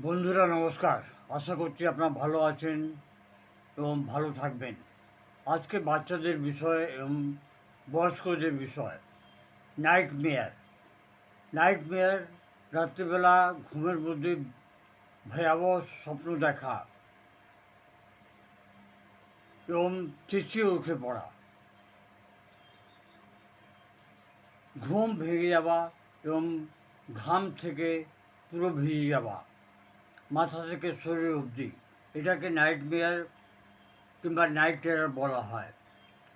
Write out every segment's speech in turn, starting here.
বন্ধুরা নমস্কার। আশা করছি আপনারা ভালো আছেন এবং ভালো থাকবেন। আজকে বাচ্চাদের বিষয় এবং বয়স্কদের বিষয় নাইটমেয়ার রাত্রিবেলা ঘুমের মধ্যে ভয়াবহ স্বপ্ন দেখা এবং চেঁচিয়ে উঠে পড়া, ঘুম ভেঙে যাওয়া এবং ঘাম থেকে পুরো ভিজে যাওয়া মাথা থেকে শরীর অবধি, এটাকে নাইটমেয়ার কিংবা নাইট টেরার বলা হয়।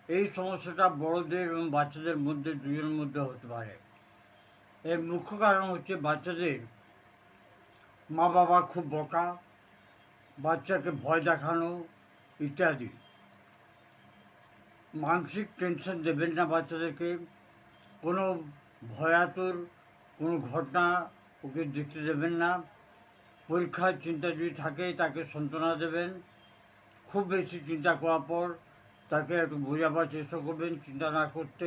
এই সমস্যাটা বড়দের এবং বাচ্চাদের মধ্যে দুজনের মধ্যে হতে পারে। এর মুখ্য কারণ হচ্ছে বাচ্চাদের মা বাবা খুব বকা, বাচ্চাকে ভয় দেখানো ইত্যাদি। মানসিক টেনশন দেবেন না বাচ্চাদেরকে। কোনো ভয়াতুর কোনো ঘটনা ওকে দেখতে দেবেন না। পরীক্ষার চিন্তা যদি থাকে তাকে সান্ত্বনা দেবেন। খুব বেশি চিন্তা করার পর তাকে একটু বোঝাবার চেষ্টা করবেন চিন্তা না করতে।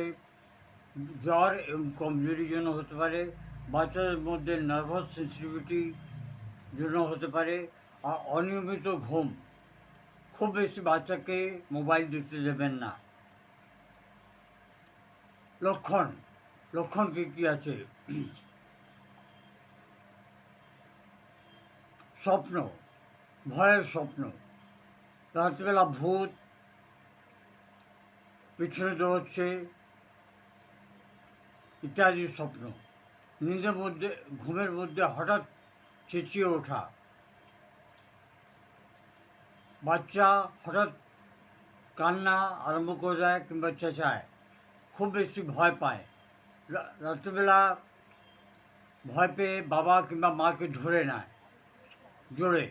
জ্বর এবং কমজোরির জন্য হতে পারে, বাচ্চাদের মধ্যে নার্ভাস সেন্সিটিভিটি জন্য হতে পারে, আর অনিয়মিত ঘুম। খুব বেশি বাচ্চাকে মোবাইল দেখতে দেবেন না। লক্ষণ লক্ষণ কী কী আছে? স্বপ্ন, ভয়ের স্বপ্ন, রাত্রিবেলা ভূত পিছনে দৌড়চ্ছে ইত্যাদি স্বপ্ন। নিদের মধ্যে ঘুমের মধ্যে হঠাৎ চেঁচিয়ে ওঠা, বাচ্চা হঠাৎ কান্না আরম্ভ করে দেয় কিংবা চেঁচায়, খুব বেশি ভয় পায়, রাত্রিবেলা ভয় পেয়ে বাবা কিংবা মাকে ধরে নেয় জোরে।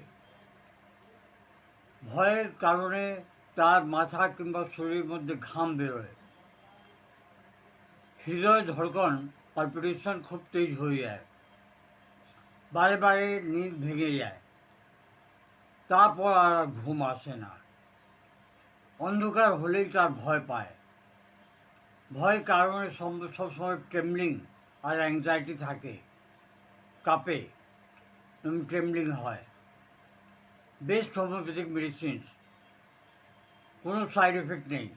ভয়ের কারণে তার মাথা কিংবা শরীরের মধ্যে ঘাম বেরোয়, হৃদয় ধড়কন পালপিটেশন খুব তেজ হয়ে যায়, বারে বারে নিদ ভেঙে যায়, তারপর আর ঘুম আসে না। অন্ধকার হলেই তার ভয় পায়, ভয়ের কারণে সবসময় ট্রেমলিং আর অ্যাংজাইটি থাকে, কাঁপে এবং ট্রেমলিং হয়। বেস্ট হোমিওপ্যাথিক মেডিসিনস, কোনো সাইড এফেক্ট নেই।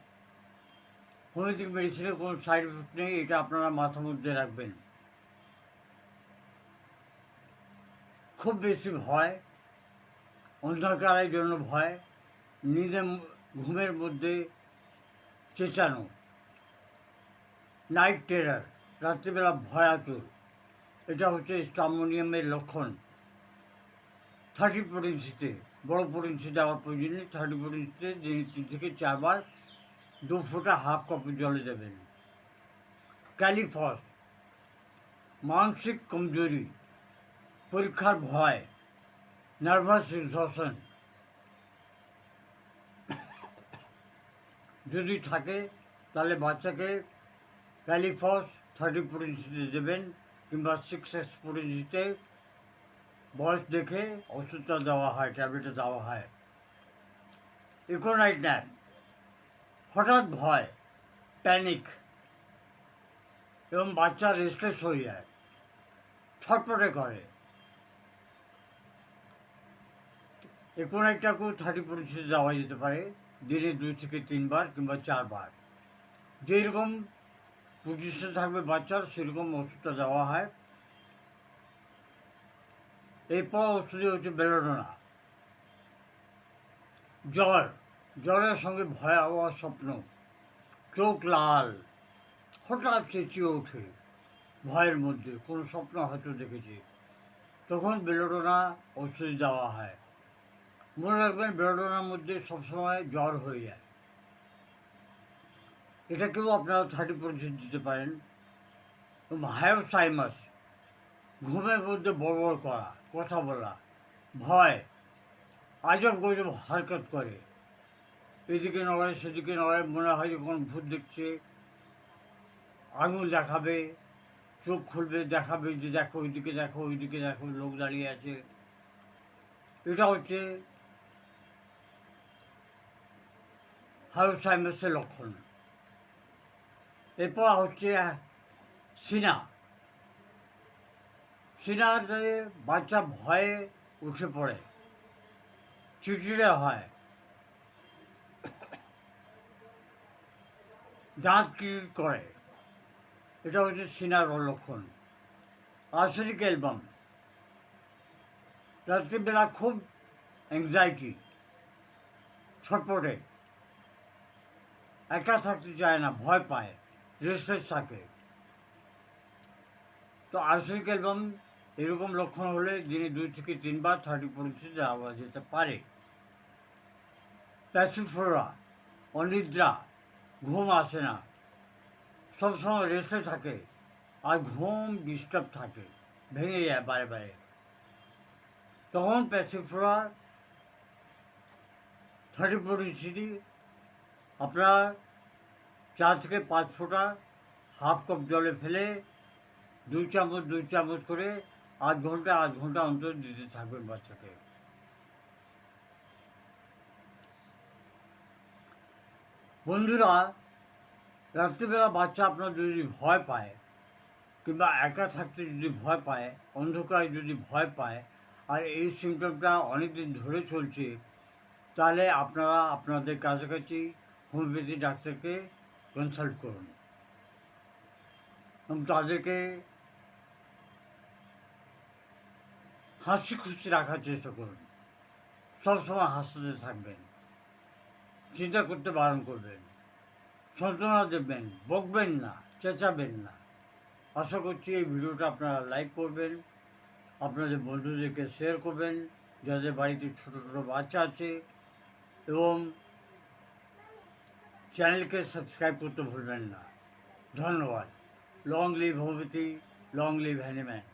হোমিওপ্যাথিক মেডিসিনের কোনো সাইড এফেক্ট নেই, এটা আপনারা মাথার মধ্যে রাখবেন। খুব বেশি ভয়, অন্ধকারের জন্য ভয়, ঘুমের মধ্যে চেঁচানো, নাইট টেরার, রাত্রিবেলা ভয়াতুর, এটা হচ্ছে স্টামোনিয়ামের লক্ষণ। 30 পোটেন্সিতে, বড় পোটেন্সি দেওয়ার প্রয়োজন নেই। 30 পোটেন্সিতে 3 থেকে 4 বার 2 ফোঁটা হাফ কাপে জলে দেবেন। ক্যালিফস, মানসিক কমজোরি, পরীক্ষার ভয়, নার্ভাস এক্সশন যদি থাকে তাহলে বাচ্চাকে ক্যালিফস 30 পোটেন্সিতে দেবেন কিংবা 6x পোটেন্সিতে বয়স দেখে ওষুধটা দেওয়া হয়, ট্যাবলেটটা দেওয়া হয়। ইকোনাইট ন্যাপ, হঠাৎ ভয়, প্যানিক এবং বাচ্চা রেস্টলেস হয়ে যায়, ছটফটে করে। ইকোনাইটটাকেও 30 পোটেন্সিতে দেওয়া যেতে পারে, দিনে 2 থেকে 3 বার কিংবা 4 বার। যেরকম পজিশন থাকবে বাচ্চার সেরকম ওষুধটা দেওয়া হয়। এরপর ওষুধে হচ্ছে বেলোডোনা। জ্বরের সঙ্গে ভয়াবহ স্বপ্ন, চোখ লাল, হঠাৎ চেঁচিয়ে ওঠে ভয়ের মধ্যে, কোনো স্বপ্ন হয়তো দেখেছে, তখন বেলোডোনা ওষুধ দেওয়া হয়। মনে রাখবেন বেলোডোনার মধ্যে সবসময় জ্বর হয়ে যায়। এটাকেও আপনারা 30 পোটেন্সি দিতে পারেন। হায়োসাইমাস, ঘুমের মধ্যে বড় করা, কথা বলা, ভয়, আজব গজব হরকত করে, এদিকে নড়ে সেদিকে নড়ে, মনে হয় যে কোনো ভূত দেখছে, আঙুল দেখাবে, চোখ খুলবে, দেখাবে যে দেখো ওইদিকে দেখো ওইদিকে দেখো লোক দাঁড়িয়ে আছে। এটা হচ্ছে হায়োসাইমাসের লক্ষণ। এরপর হচ্ছে সিনাতে বাচ্চা ভয়ে উঠে পড়ে, চিড়চিড়ে হয়, দাঁত কিড় করে, এটা হচ্ছে সিনার লক্ষণ। আর্সেনিক অ্যালবাম, রাত্রিবেলা খুব অ্যাংজাইটি, ছটপটে, একা থাকতে চায় না, ভয় পায়, রেস্টলেস থাকে। তো আর্সেনিক অ্যালবাম এরকম লক্ষণ হলে দিনে 2 থেকে 3 বার 30 দেওয়া যেতে পারে। প্যাসিফোরা, অনিদ্রা, ঘুম আসে না, সবসময় রেস্টে থাকে, আর ঘুম ডিস্টার্ব থাকে, ভেঙে যায় বারে বারে, তখন প্যাসিফোরা 30 আপনার 4 থেকে 5 ফোঁটা হাফ কাপ জলে ফেলে 2 চামচ করে 8 ঘন্টা অন্তর দিতে থাকবেন বাচ্চাকে। বন্ধুরা, রাত্রিবেলা বাচ্চা আপনার যদি ভয় পায়, কিংবা একা থাকতে যদি ভয় পায়, অন্ধকারে যদি ভয় পায়, আর এই সিমটমটা অনেকদিন ধরে চলছে, তাহলে আপনারা আপনাদের কাছাকাছি হোমিওপ্যাথি ডাক্তারকে কনসাল্ট করুন এবং তাদেরকে হাসি খুশি রাখার চেষ্টা করুন। সবসময় হাসতে থাকবেন, চিন্তা করতে বারণ করবেন, সান্ত্বনা দেবেন, বকবেন না, চেঁচাবেন না। আশা করছি এই ভিডিওটা আপনারা লাইক করবেন, আপনাদের বন্ধুদেরকে শেয়ার করবেন যাদের বাড়িতে ছোটো ছোটো বাচ্চা আছে, এবং চ্যানেলকে সাবস্ক্রাইব করতে ভুলবেন না। ধন্যবাদ। Long live homeopathy, long live Hahnemann.